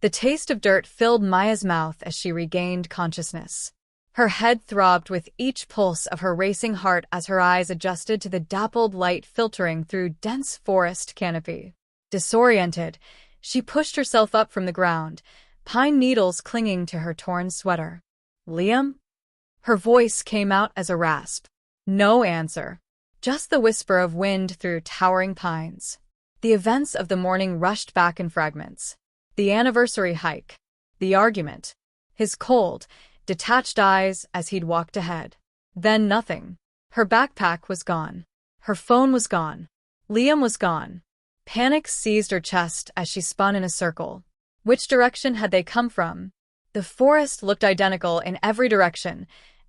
The taste of dirt filled Maya's mouth as she regained consciousness. Her head throbbed with each pulse of her racing heart as her eyes adjusted to the dappled light filtering through dense forest canopy. Disoriented, she pushed herself up from the ground, pine needles clinging to her torn sweater. "Liam?" Her voice came out as a rasp. No answer. Just the whisper of wind through towering pines. The events of the morning rushed back in fragments. The anniversary hike. The argument. His cold, detached eyes as he'd walked ahead. Then nothing. Her backpack was gone. Her phone was gone. Liam was gone. Panic seized her chest as she spun in a circle. Which direction had they come from? The forest looked identical in every direction,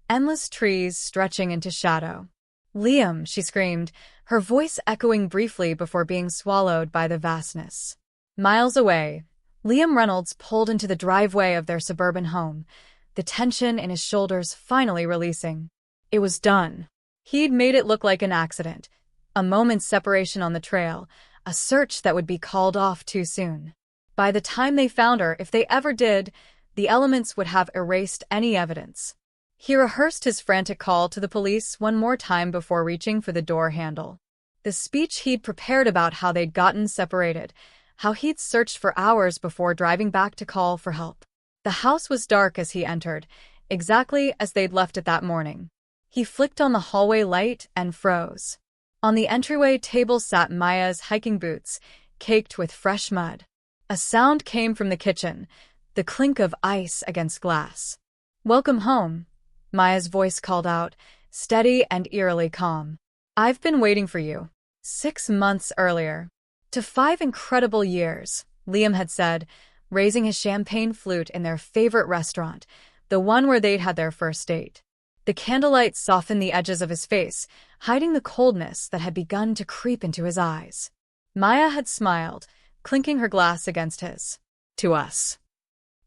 endless trees stretching into shadow. "Liam," she screamed, her voice echoing briefly before being swallowed by the vastness. Miles away, Liam Reynolds pulled into the driveway of their suburban home, the tension in his shoulders finally releasing. It was done. He'd made it look like an accident, a moment's separation on the trail, a search that would be called off too soon. By the time they found her, if they ever did, the elements would have erased any evidence. He rehearsed his frantic call to the police one more time before reaching for the door handle. The speech he'd prepared about how they'd gotten separated, how he'd searched for hours before driving back to call for help. The house was dark as he entered, exactly as they'd left it that morning. He flicked on the hallway light and froze. On the entryway table sat Maya's hiking boots, caked with fresh mud. A sound came from the kitchen, the clink of ice against glass. "Welcome home," Maya's voice called out, steady and eerily calm. "I've been waiting for you." 6 months earlier. "To 5 incredible years," Liam had said, raising his champagne flute in their favorite restaurant, the one where they'd had their first date. The candlelight softened the edges of his face, hiding the coldness that had begun to creep into his eyes. Maya had smiled, clinking her glass against his. "To us."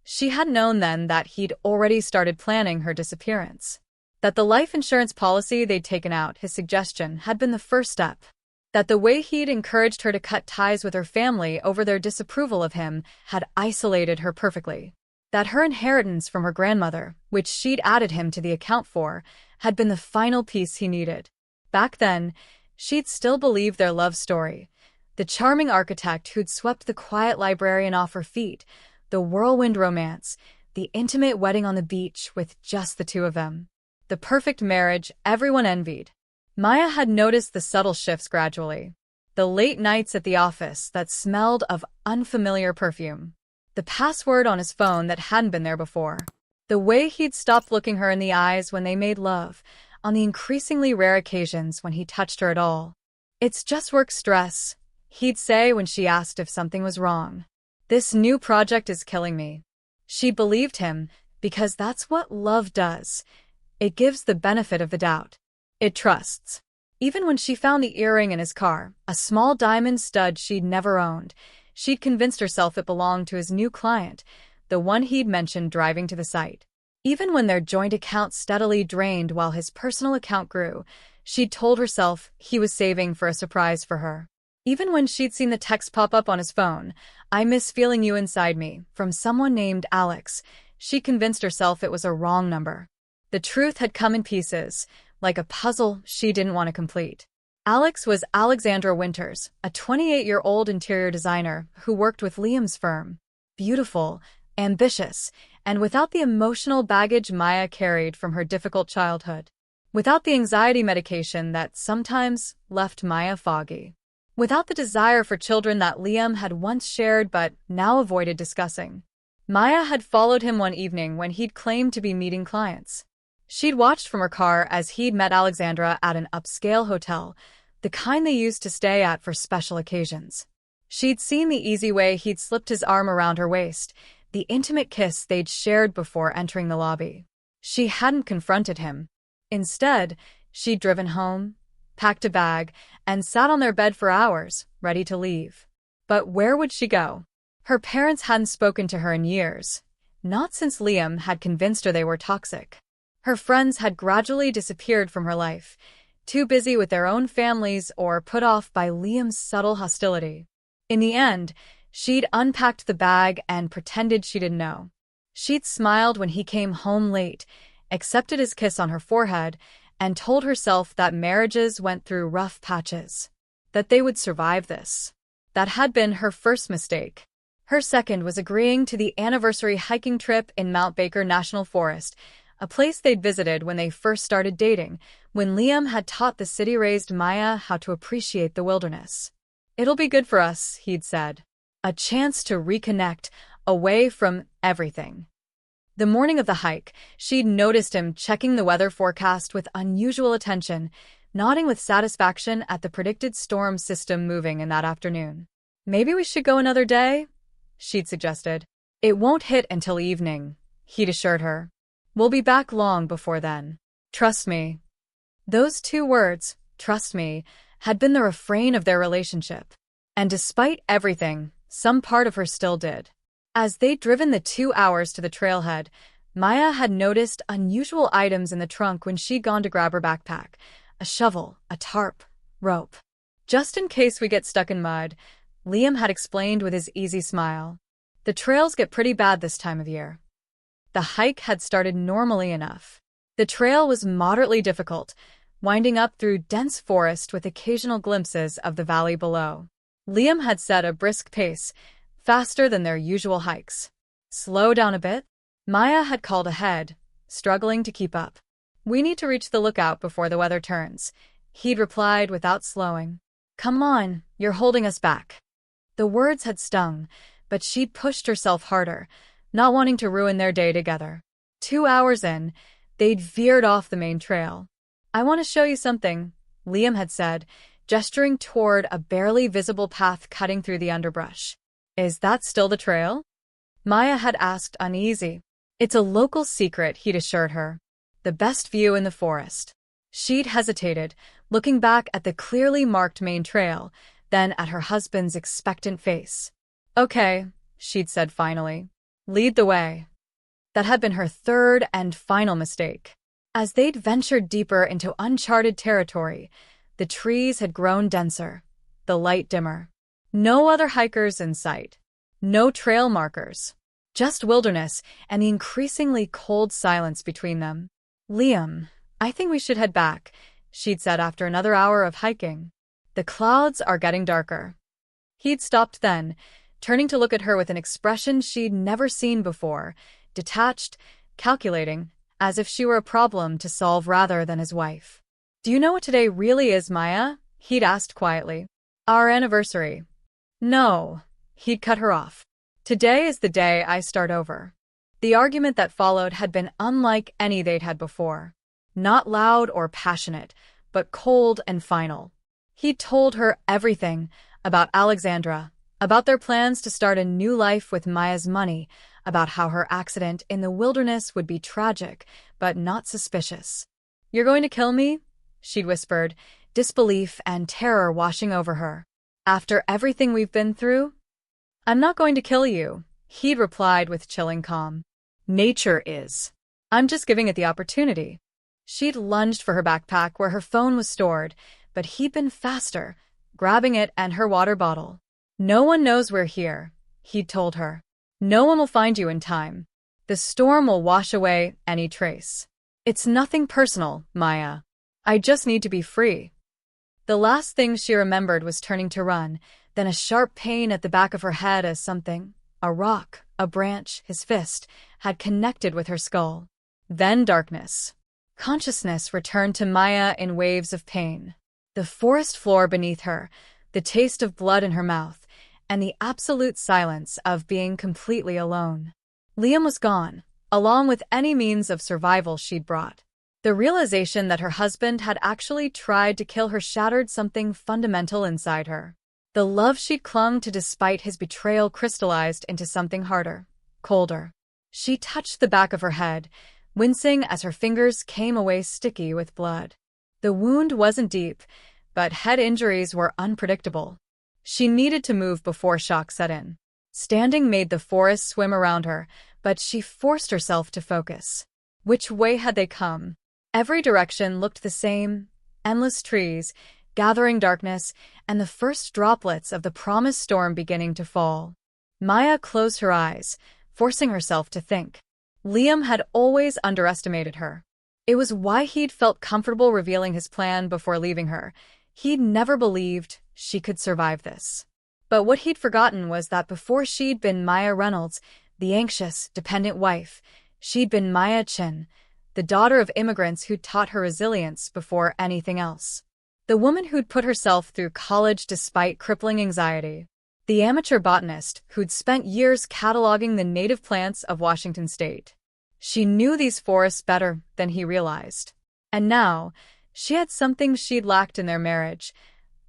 She had known then that he'd already started planning her disappearance. That the life insurance policy they'd taken out, his suggestion, had been the first step. That the way he'd encouraged her to cut ties with her family over their disapproval of him had isolated her perfectly. That her inheritance from her grandmother, which she'd added him to the account for, had been the final piece he needed. Back then, she'd still believed their love story. The charming architect who'd swept the quiet librarian off her feet, the whirlwind romance, the intimate wedding on the beach with just the two of them. The perfect marriage everyone envied. Maya had noticed the subtle shifts gradually. The late nights at the office that smelled of unfamiliar perfume. The password on his phone that hadn't been there before. The way he'd stopped looking her in the eyes when they made love, on the increasingly rare occasions when he touched her at all. "It's just work stress," he'd say when she asked if something was wrong. "This new project is killing me." She believed him, because that's what love does. It gives the benefit of the doubt. It trusts. Even when she found the earring in his car, a small diamond stud she'd never owned, she'd convinced herself it belonged to his new client, the one he'd mentioned driving to the site. Even when their joint account steadily drained while his personal account grew, she'd told herself he was saving for a surprise for her. Even when she'd seen the text pop up on his phone, "I miss feeling you inside me," from someone named Alex, she convinced herself it was a wrong number. The truth had come in pieces, like a puzzle she didn't want to complete. Alex was Alexandra Winters, a 28-year-old interior designer who worked with Liam's firm. Beautiful, ambitious, and without the emotional baggage Maya carried from her difficult childhood. Without the anxiety medication that sometimes left Maya foggy. Without the desire for children that Liam had once shared but now avoided discussing. Maya had followed him one evening when he'd claimed to be meeting clients. She'd watched from her car as he'd met Alexandra at an upscale hotel, the kind they used to stay at for special occasions. She'd seen the easy way he'd slipped his arm around her waist, the intimate kiss they'd shared before entering the lobby. She hadn't confronted him. Instead, she'd driven home, packed a bag, and sat on their bed for hours, ready to leave. But where would she go? Her parents hadn't spoken to her in years, not since Liam had convinced her they were toxic. Her friends had gradually disappeared from her life, too busy with their own families or put off by Liam's subtle hostility. In the end, She'd unpacked the bag and pretended she didn't know. She'd smiled when he came home late, accepted his kiss on her forehead, and told herself that marriages went through rough patches, that they would survive this. That had been her first mistake. Her second was agreeing to the anniversary hiking trip in Mount Baker National Forest, a place they'd visited when they first started dating, when Liam had taught the city-raised Maia how to appreciate the wilderness. "It'll be good for us," he'd said. A chance to reconnect, away from everything. The morning of the hike, she'd noticed him checking the weather forecast with unusual attention, nodding with satisfaction at the predicted storm system moving in that afternoon. "Maybe we should go another day?" she'd suggested. "It won't hit until evening," he'd assured her. "We'll be back long before then. Trust me." Those two words, "trust me," had been the refrain of their relationship. And despite everything, some part of her still did. As they'd driven the 2 hours to the trailhead, Maia had noticed unusual items in the trunk when she'd gone to grab her backpack. A shovel, a tarp, rope. "Just in case we get stuck in mud," Liam had explained with his easy smile. "The trails get pretty bad this time of year." The hike had started normally enough. The trail was moderately difficult, winding up through dense forest with occasional glimpses of the valley below. Liam had set a brisk pace, faster than their usual hikes. "Slow down a bit," Maia had called ahead, struggling to keep up. "We need to reach the lookout before the weather turns," he'd replied without slowing. "Come on, you're holding us back." The words had stung, but she'd pushed herself harder, not wanting to ruin their day together. 2 hours in, they'd veered off the main trail. "I want to show you something," Liam had said, gesturing toward a barely visible path cutting through the underbrush. "Is that still the trail?" Maia had asked, uneasy. "It's a local secret," he'd assured her. "The best view in the forest." She'd hesitated, looking back at the clearly marked main trail, then at her husband's expectant face. "Okay," she'd said finally. "Lead the way." That had been her third and final mistake. As they'd ventured deeper into uncharted territory, the trees had grown denser, the light dimmer. No other hikers in sight. No trail markers. Just wilderness and the increasingly cold silence between them. "Liam, I think we should head back," she'd said after another hour of hiking. "The clouds are getting darker." He'd stopped then, turning to look at her with an expression she'd never seen before, detached, calculating, as if she were a problem to solve rather than his wife. "Do you know what today really is, Maia?" he'd asked quietly. "Our anniversary." "No," he'd cut her off. "Today is the day I start over." The argument that followed had been unlike any they'd had before. Not loud or passionate, but cold and final. He'd told her everything about Alexandra, about their plans to start a new life with Maia's money, about how her accident in the wilderness would be tragic, but not suspicious. "You're going to kill me?" she'd whispered, disbelief and terror washing over her. "After everything we've been through?" "I'm not going to kill you," he'd replied with chilling calm. "Nature is. I'm just giving it the opportunity." She'd lunged for her backpack where her phone was stored, but he'd been faster, grabbing it and her water bottle. "No one knows we're here," he'd told her. "No one will find you in time. The storm will wash away any trace. It's nothing personal, Maia. I just need to be free." The last thing she remembered was turning to run, then a sharp pain at the back of her head as something, a rock, a branch, his fist, had connected with her skull. Then darkness. Consciousness returned to Maia in waves of pain. The forest floor beneath her, the taste of blood in her mouth, and the absolute silence of being completely alone. Liam was gone, along with any means of survival she'd brought. The realization that her husband had actually tried to kill her shattered something fundamental inside her. The love she'd clung to despite his betrayal crystallized into something harder, colder. She touched the back of her head, wincing as her fingers came away sticky with blood. The wound wasn't deep, but head injuries were unpredictable. She needed to move before shock set in. Standing made the forest swim around her, but she forced herself to focus. Which way had they come? Every direction looked the same: endless trees, gathering darkness, and the first droplets of the promised storm beginning to fall. Maia closed her eyes, forcing herself to think. Liam had always underestimated her. It was why he'd felt comfortable revealing his plan before leaving her. He'd never believed she could survive this. But what he'd forgotten was that before she'd been Maia Reynolds, the anxious, dependent wife, she'd been Maia Chin, the daughter of immigrants who'd taught her resilience before anything else. The woman who'd put herself through college despite crippling anxiety. The amateur botanist who'd spent years cataloging the native plants of Washington state. She knew these forests better than he realized. And now, she had something she'd lacked in their marriage: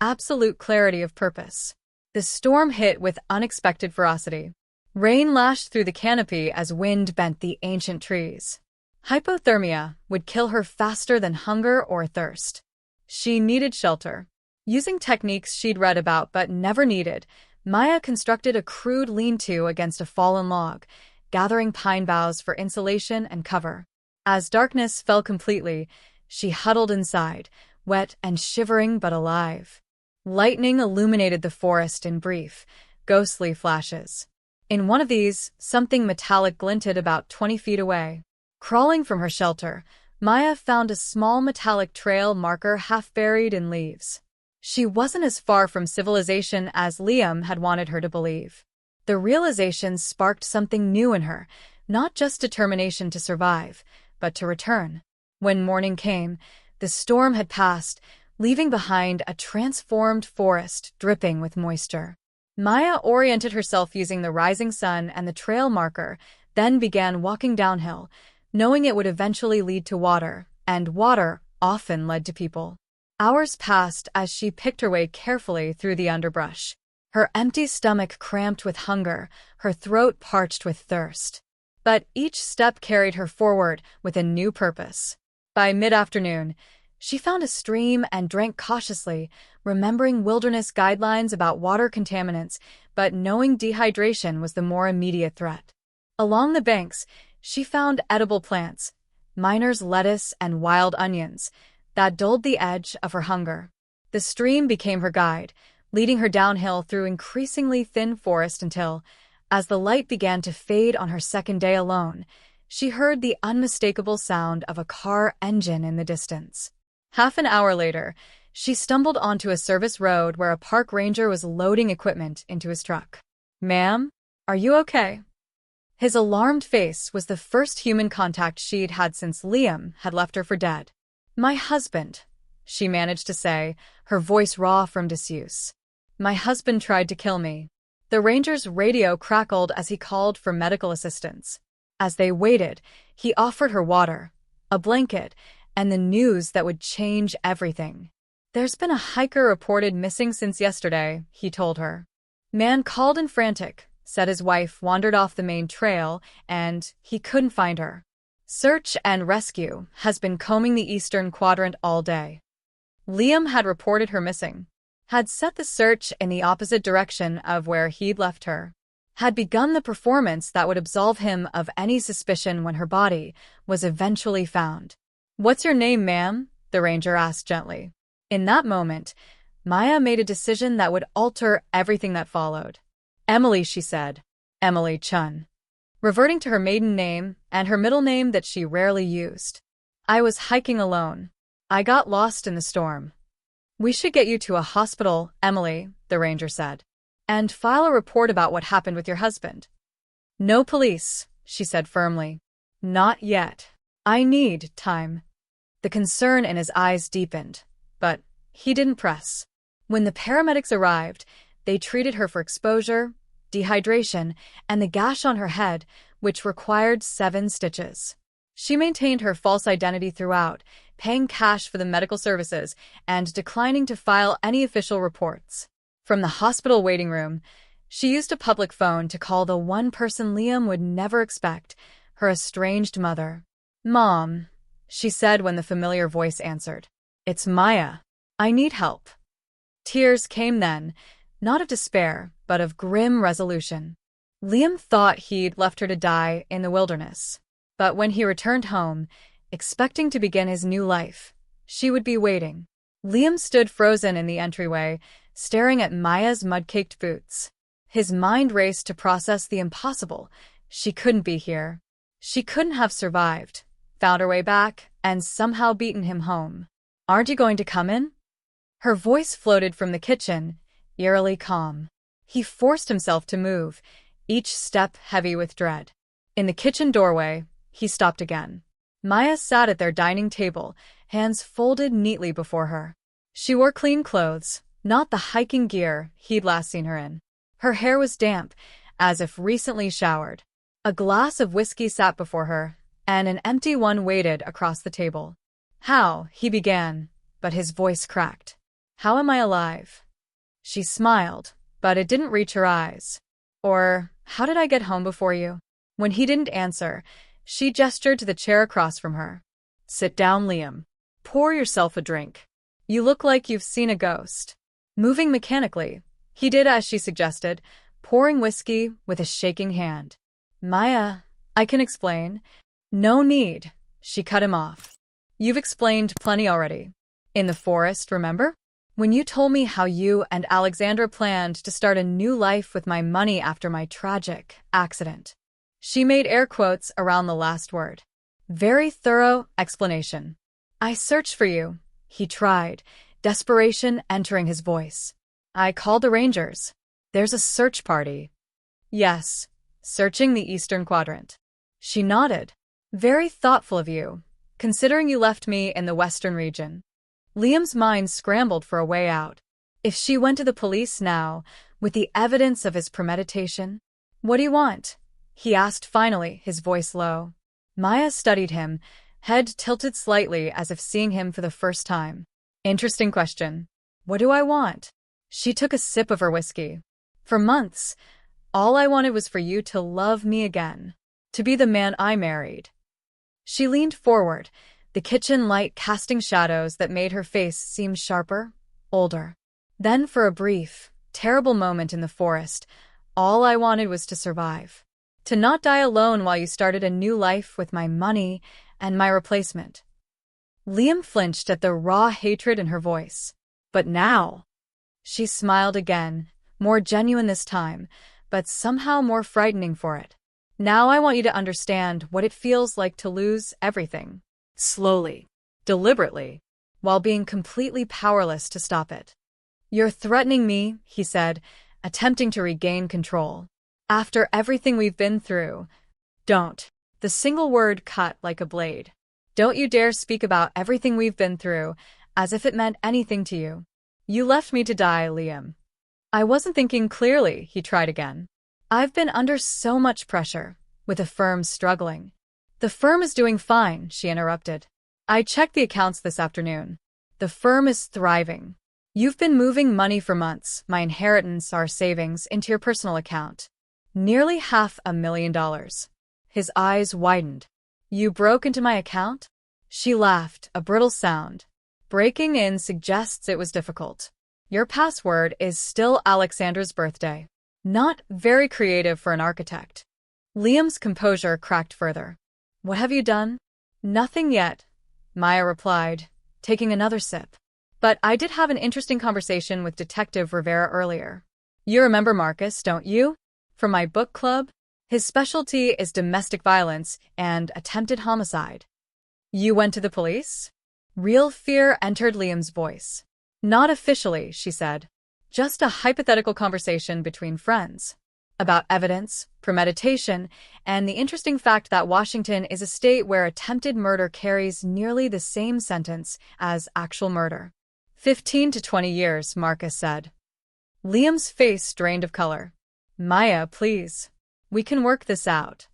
absolute clarity of purpose. The storm hit with unexpected ferocity. Rain lashed through the canopy as wind bent the ancient trees. Hypothermia would kill her faster than hunger or thirst. She needed shelter. Using techniques she'd read about but never needed, Maia constructed a crude lean-to against a fallen log, gathering pine boughs for insulation and cover. As darkness fell completely, she huddled inside, wet and shivering but alive. Lightning illuminated the forest in brief, ghostly flashes. In one of these, something metallic glinted about 20 feet away. Crawling from her shelter, Maia found a small metallic trail marker half buried in leaves. She wasn't as far from civilization as Liam had wanted her to believe. The realization sparked something new in her, not just determination to survive, but to return. When morning came, the storm had passed, leaving behind a transformed forest dripping with moisture. Maia oriented herself using the rising sun and the trail marker, then began walking downhill, knowing it would eventually lead to water, and water often led to people. Hours passed as she picked her way carefully through the underbrush. Her empty stomach cramped with hunger, her throat parched with thirst. But each step carried her forward with a new purpose. By mid-afternoon, she found a stream and drank cautiously, remembering wilderness guidelines about water contaminants, but knowing dehydration was the more immediate threat. Along the banks, she found edible plants, miner's lettuce and wild onions, that dulled the edge of her hunger. The stream became her guide, leading her downhill through increasingly thin forest until, as the light began to fade on her second day alone, she heard the unmistakable sound of a car engine in the distance. Half an hour later, she stumbled onto a service road where a park ranger was loading equipment into his truck. "Ma'am, are you okay?" His alarmed face was the first human contact she'd had since Liam had left her for dead. "My husband," she managed to say, her voice raw from disuse. "My husband tried to kill me." The ranger's radio crackled as he called for medical assistance. As they waited, he offered her water, a blanket, and the news that would change everything. "There's been a hiker reported missing since yesterday," he told her. "Man called in frantic, said his wife wandered off the main trail, and he couldn't find her. Search and rescue has been combing the eastern quadrant all day." Liam had reported her missing, had set the search in the opposite direction of where he'd left her, had begun the performance that would absolve him of any suspicion when her body was eventually found. "What's your name, ma'am?" the ranger asked gently. In that moment, Maia made a decision that would alter everything that followed. "Emily," she said. "Emily Chun." Reverting to her maiden name and her middle name that she rarely used. "I was hiking alone. I got lost in the storm." "We should get you to a hospital, Emily," the ranger said, "and file a report about what happened with your husband." "No police," she said firmly. "Not yet. I need time." The concern in his eyes deepened, but he didn't press. When the paramedics arrived, they treated her for exposure, dehydration, and the gash on her head, which required 7 stitches. She maintained her false identity throughout, paying cash for the medical services and declining to file any official reports. From the hospital waiting room, she used a public phone to call the one person Liam would never expect, her estranged mother. "Mom," she said when the familiar voice answered. "It's Maia. I need help." Tears came then, not of despair, but of grim resolution. Liam thought he'd left her to die in the wilderness. But when he returned home, expecting to begin his new life, she would be waiting. Liam stood frozen in the entryway, staring at Maia's mud-caked boots. His mind raced to process the impossible. She couldn't be here. She couldn't have survived, found her way back, and somehow beaten him home. "Aren't you going to come in?" Her voice floated from the kitchen, eerily calm. He forced himself to move, each step heavy with dread. In the kitchen doorway, he stopped again. Maia sat at their dining table, hands folded neatly before her. She wore clean clothes, not the hiking gear he'd last seen her in. Her hair was damp, as if recently showered. A glass of whiskey sat before her, and an empty one waited across the table. "How?" he began, but his voice cracked. "How am I alive?" She smiled, but it didn't reach her eyes. "Or, how did I get home before you?" When he didn't answer, she gestured to the chair across from her. "Sit down, Liam. Pour yourself a drink. You look like you've seen a ghost." Moving mechanically, he did as she suggested, pouring whiskey with a shaking hand. "Maia, I can explain." "No need," she cut him off. "You've explained plenty already. In the forest, remember? When you told me how you and Alexandra planned to start a new life with my money after my tragic accident." She made air quotes around the last word. "Very thorough explanation." "I searched for you," he tried, desperation entering his voice. "I called the rangers. There's a search party." "Yes, searching the eastern quadrant." She nodded. "Very thoughtful of you, considering you left me in the western region." Liam's mind scrambled for a way out. If she went to the police now, with the evidence of his premeditation? "What do you want?" he asked finally, his voice low. Maia studied him, head tilted slightly as if seeing him for the first time. "Interesting question. What do I want?" She took a sip of her whiskey. "For months, all I wanted was for you to love me again, to be the man I married." She leaned forward, the kitchen light casting shadows that made her face seem sharper, older. "Then for a brief, terrible moment in the forest, all I wanted was to survive. To not die alone while you started a new life with my money and my replacement." Liam flinched at the raw hatred in her voice. "But now?" She smiled again, more genuine this time, but somehow more frightening for it. "Now I want you to understand what it feels like to lose everything. Slowly, deliberately, while being completely powerless to stop it." "You're threatening me," he said, attempting to regain control. "After everything we've been through." "Don't." The single word cut like a blade. "Don't you dare speak about everything we've been through, as if it meant anything to you. You left me to die, Liam." "I wasn't thinking clearly," he tried again. "I've been under so much pressure, with the firm struggling." "The firm is doing fine," she interrupted. "I checked the accounts this afternoon. The firm is thriving. You've been moving money for months, my inheritance, our savings, into your personal account. Nearly $500,000. His eyes widened. "You broke into my account?" She laughed, a brittle sound. "Breaking in suggests it was difficult. Your password is still Alexandra's birthday." Not very creative for an architect. Liam's composure cracked further. "What have you done?" "Nothing yet," Maia replied, taking another sip. "But I did have an interesting conversation with Detective Rivera earlier. You remember Marcus, don't you? From my book club? His specialty is domestic violence and attempted homicide." "You went to the police?" Real fear entered Liam's voice. "Not officially," she said. "Just a hypothetical conversation between friends. About evidence, premeditation, and the interesting fact that Washington is a state where attempted murder carries nearly the same sentence as actual murder." 15 to 20 years, Marcus said. Liam's face drained of color. "Maia, please. We can work this out."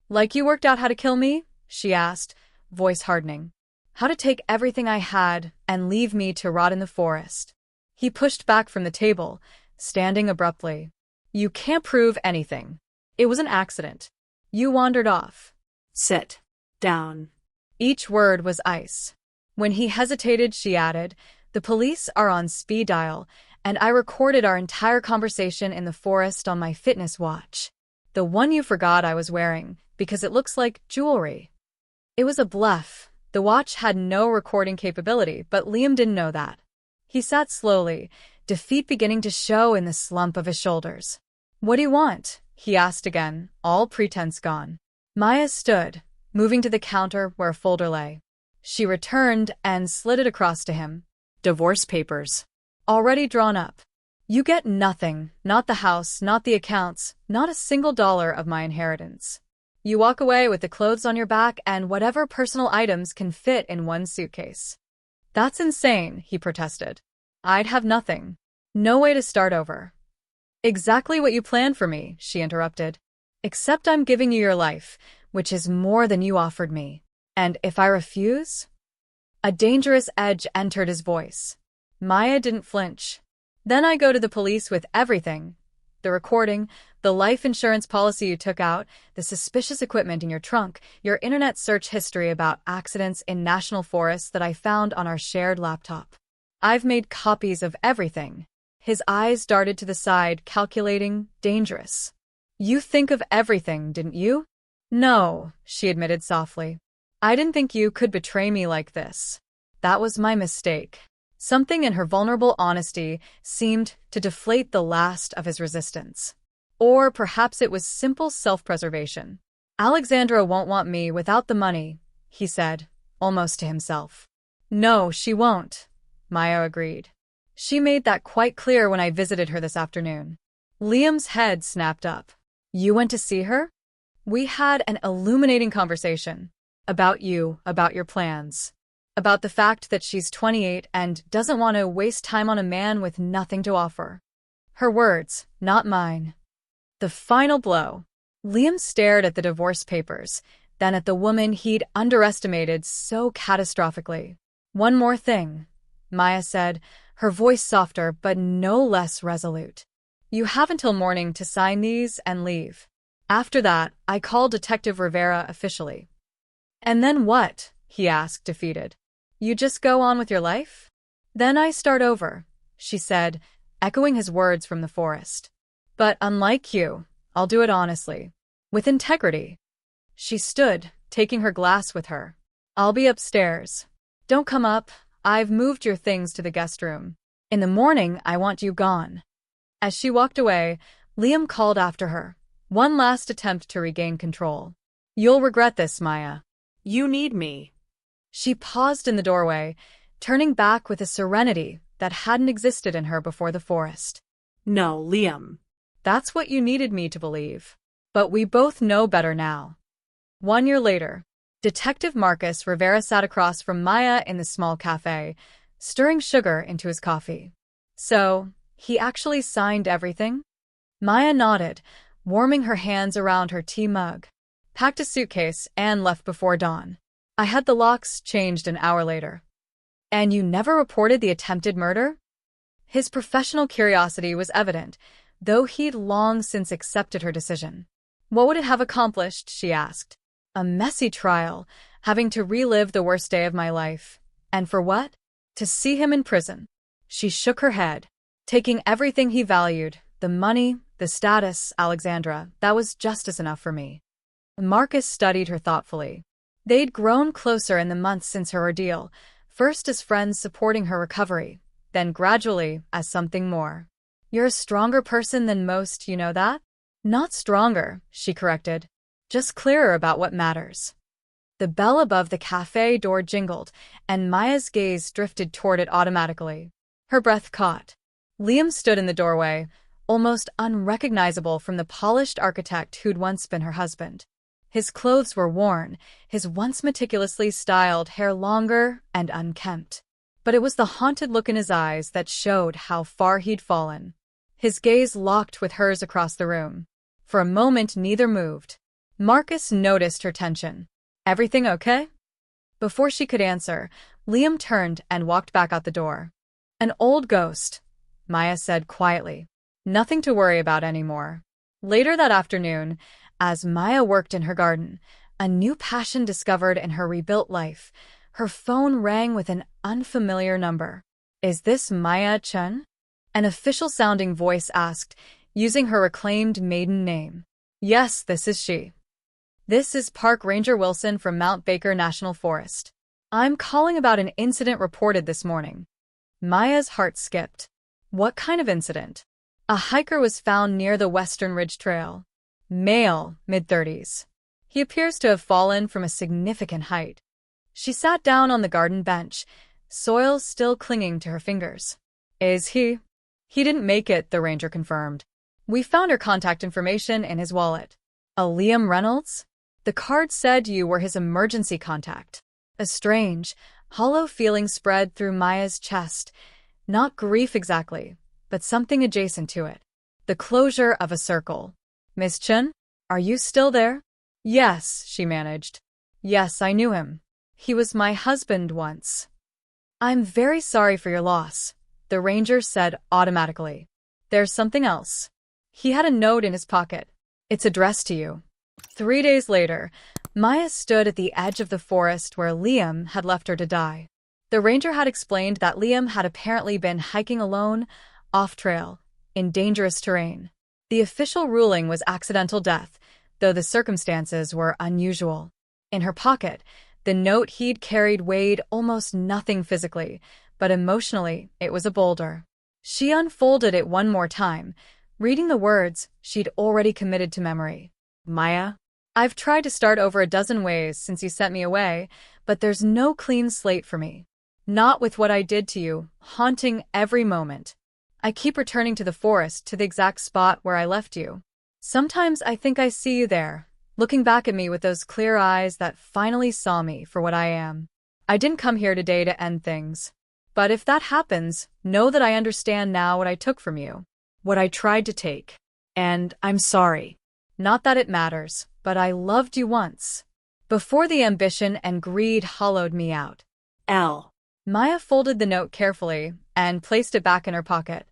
"Like you worked out how to kill me?" she asked, voice hardening. "How to take everything I had and leave me to rot in the forest." He pushed back from the table, standing abruptly. "You can't prove anything. It was an accident. You wandered off." "Sit down." Each word was ice. When he hesitated, she added, "The police are on speed dial, and I recorded our entire conversation in the forest on my fitness watch. The one you forgot I was wearing, because it looks like jewelry." It was a bluff. The watch had no recording capability, but Liam didn't know that. He sat slowly, defeat beginning to show in the slump of his shoulders. "What do you want?" he asked again, all pretense gone. Maia stood, moving to the counter where a folder lay. She returned and slid it across to him. "Divorce papers. Already drawn up. You get nothing, not the house, not the accounts, not a single dollar of my inheritance. You walk away with the clothes on your back and whatever personal items can fit in one suitcase." "That's insane," he protested. "I'd have nothing. No way to start over." "Exactly what you planned for me," she interrupted. "Except I'm giving you your life, which is more than you offered me. And if I refuse?" A dangerous edge entered his voice. Maia didn't flinch. "Then I go to the police with everything. The recording, the life insurance policy you took out, the suspicious equipment in your trunk, your internet search history about accidents in national forests that I found on our shared laptop. I've made copies of everything." His eyes darted to the side, calculating, dangerous. "You think of everything, didn't you?" "No," she admitted softly. "I didn't think you could betray me like this. That was my mistake." Something in her vulnerable honesty seemed to deflate the last of his resistance. Or perhaps it was simple self-preservation. "Alexandra won't want me without the money," he said, almost to himself. "No, she won't," Maia agreed. "She made that quite clear when I visited her this afternoon." Liam's head snapped up. "You went to see her?" "We had an illuminating conversation. About you, about your plans. About the fact that she's 28 and doesn't want to waste time on a man with nothing to offer." Her words, not mine. The final blow. Liam stared at the divorce papers, then at the woman he'd underestimated so catastrophically. "One more thing," Maia said, her voice softer but no less resolute. "You have until morning to sign these and leave. After that, I call Detective Rivera officially." "And then what?" he asked, defeated. "You just go on with your life?" "Then I start over," she said, echoing his words from the forest. "But unlike you, I'll do it honestly. With integrity." She stood, taking her glass with her. "I'll be upstairs. Don't come up. I've moved your things to the guest room. In the morning, I want you gone." As she walked away, Liam called after her. One last attempt to regain control. "You'll regret this, Maia. You need me." She paused in the doorway, turning back with a serenity that hadn't existed in her before the forest. "No, Liam." "That's what you needed me to believe. But we both know better now." 1 year later, Detective Marcus Rivera sat across from Maia in the small cafe, stirring sugar into his coffee. "So, he actually signed everything?" Maia nodded, warming her hands around her tea mug. "Packed a suitcase and left before dawn. I had the locks changed an hour later." "And you never reported the attempted murder?" His professional curiosity was evident, though he'd long since accepted her decision. "What would it have accomplished?" she asked. "A messy trial, having to relive the worst day of my life. And for what? To see him in prison." She shook her head. "Taking everything he valued, the money, the status, Alexandra, that was justice enough for me." Marcus studied her thoughtfully. They'd grown closer in the months since her ordeal, first as friends supporting her recovery, then gradually as something more. "You're a stronger person than most, you know that?" "Not stronger," she corrected. "Just clearer about what matters." The bell above the cafe door jingled, and Maia's gaze drifted toward it automatically. Her breath caught. Liam stood in the doorway, almost unrecognizable from the polished architect who'd once been her husband. His clothes were worn, his once meticulously styled hair longer and unkempt. But it was the haunted look in his eyes that showed how far he'd fallen. His gaze locked with hers across the room. For a moment, neither moved. Marcus noticed her tension. "Everything okay?" Before she could answer, Liam turned and walked back out the door. "An old ghost," Maia said quietly. "Nothing to worry about anymore." Later that afternoon, as Maia worked in her garden, a new passion discovered in her rebuilt life, her phone rang with an unfamiliar number. "Is this Maia Chen?" An official-sounding voice asked, using her reclaimed maiden name. "Yes, this is she. This is Park Ranger Wilson from Mount Baker National Forest. I'm calling about an incident reported this morning." Maia's heart skipped. "What kind of incident?" A hiker was found near the Western Ridge Trail. Male, mid-30s. He appears to have fallen from a significant height. She sat down on the garden bench, soil still clinging to her fingers. Is he? He didn't make it, the ranger confirmed. We found her contact information in his wallet. A Liam Reynolds? The card said you were his emergency contact. A strange, hollow feeling spread through Maia's chest. Not grief exactly, but something adjacent to it. The closure of a circle. Miss Chun, are you still there? Yes, she managed. Yes, I knew him. He was my husband once. I'm very sorry for your loss, the ranger said automatically. There's something else. He had a note in his pocket. It's addressed to you. 3 days later, Maia stood at the edge of the forest where Liam had left her to die. The ranger had explained that Liam had apparently been hiking alone, off-trail, in dangerous terrain. The official ruling was accidental death, though the circumstances were unusual. In her pocket, the note he'd carried weighed almost nothing physically, but emotionally it was a boulder. She unfolded it one more time, reading the words she'd already committed to memory. Maia, I've tried to start over a dozen ways since you sent me away, but there's no clean slate for me. Not with what I did to you, haunting every moment. I keep returning to the forest, to the exact spot where I left you. Sometimes I think I see you there, looking back at me with those clear eyes that finally saw me for what I am. I didn't come here today to end things. But if that happens, know that I understand now what I took from you. What I tried to take. And I'm sorry. Not that it matters, but I loved you once. Before the ambition and greed hollowed me out. L. Maia folded the note carefully and placed it back in her pocket.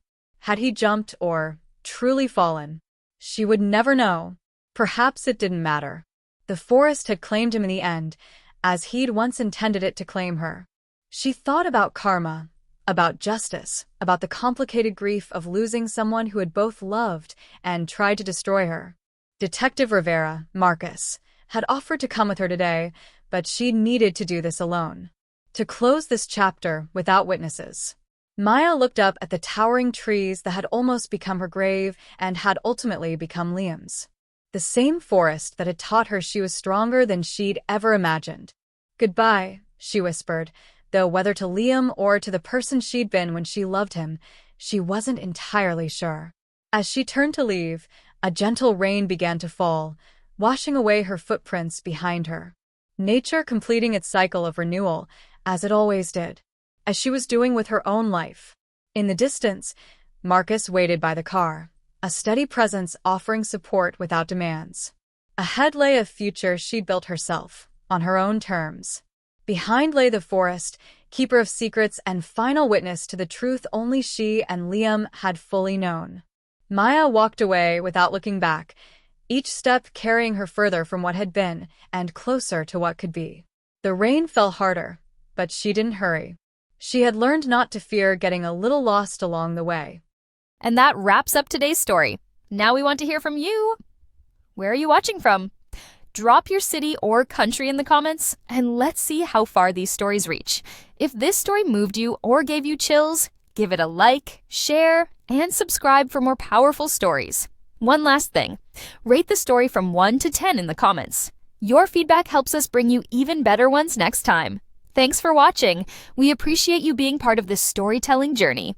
Had he jumped or truly fallen? She would never know. Perhaps it didn't matter. The forest had claimed him in the end, as he'd once intended it to claim her. She thought about karma, about justice, about the complicated grief of losing someone who had both loved and tried to destroy her. Detective Rivera, Marcus, had offered to come with her today, but she needed to do this alone. To close this chapter without witnesses. Maia looked up at the towering trees that had almost become her grave and had ultimately become Liam's. The same forest that had taught her she was stronger than she'd ever imagined. Goodbye, she whispered, though whether to Liam or to the person she'd been when she loved him, she wasn't entirely sure. As she turned to leave, a gentle rain began to fall, washing away her footprints behind her. Nature completing its cycle of renewal, as it always did, as she was doing with her own life. In the distance, Marcus waited by the car, a steady presence offering support without demands. Ahead lay a future she'd built herself, on her own terms. Behind lay the forest, keeper of secrets and final witness to the truth only she and Liam had fully known. Maia walked away without looking back, each step carrying her further from what had been and closer to what could be. The rain fell harder, but she didn't hurry. She had learned not to fear getting a little lost along the way. And that wraps up today's story. Now we want to hear from you. Where are you watching from? Drop your city or country in the comments, and let's see how far these stories reach. If this story moved you or gave you chills, give it a like, share, and subscribe for more powerful stories. One last thing, rate the story from 1 to 10 in the comments. Your feedback helps us bring you even better ones next time. Thanks for watching. We appreciate you being part of this storytelling journey.